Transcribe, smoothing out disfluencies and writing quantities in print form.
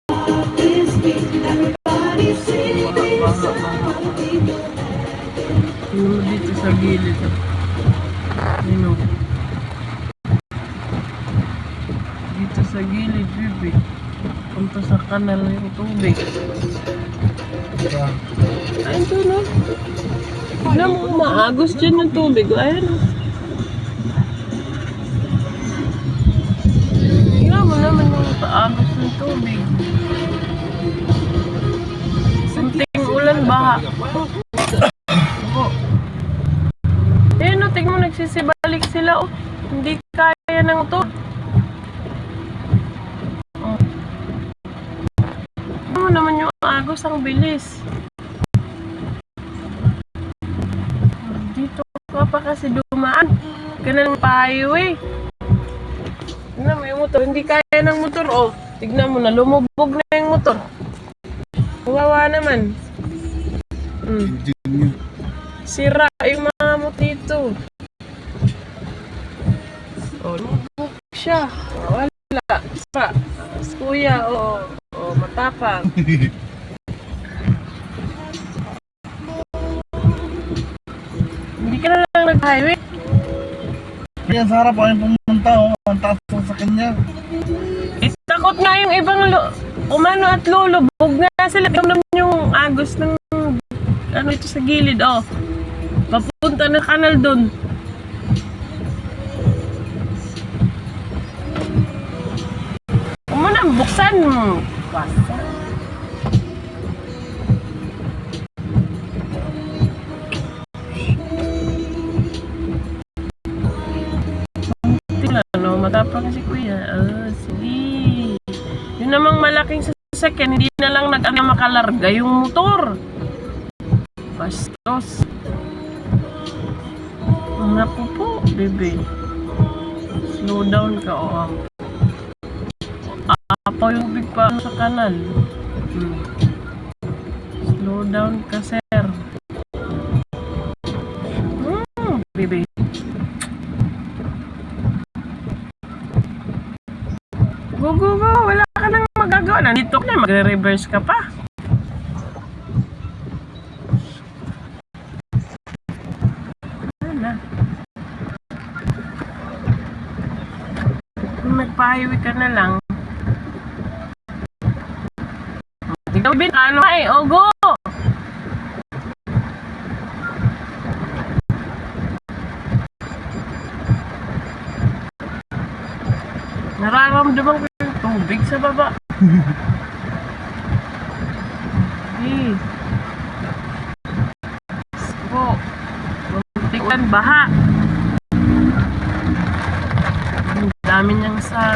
Tingnan mo dito sa gilid. Ayun o. Dito sa gilid, bibi. Punta sa kanal yung tubig. Ayun to, no? Tignan mo, maagos dyan yung tubig. Ayun o. Tignan mo naman yung maagos ng tubig. Kunting ulan, baha. Opo. Ayun o, tignan mo, nagsisibalik sila o. Hindi kaya ng to. Ano naman yung agos, ang bilis. Dito ka pa kasi dumaan. Ganun pa highway. Tignan mo yung motor. Hindi kaya ng motor, oh. Tignan mo na, lumubog na yung motor. Kawawa naman. Sira yung mga motor dito. Oh, lumubog siya. Wala. Sira. Kuya, oh. Oh, matapang. Hindi ka na lang nag-highway. Yan sa harap ay pumunta, ang taas sa kanya. Takot nga yung ibang umano at lulubog na sila. Tignan naman yung agos ng ano ito sa gilid, oh. Papunta na kanal dun. Huwag mo nang buksan. Basta. Ano, matapang si kuya. Oh, sige. Yun namang malaking sasakyan, hindi na lang makalarga yung motor. Bastos. Naku po, bebe. Slow down ka, oh. Apaw yung big pa sa kanal. Slow down ka, sir. Bebe. Go, go, go. Wala ka nang magagawa. Nandito ka na, magre-reverse ka pa. Kung nagpa-highway ka na lang. Tignan mo, ano ay, o go! Nararamdaman ko yung tubig sa baba. Okay. So, muntikan baha. Ang dami niyang sa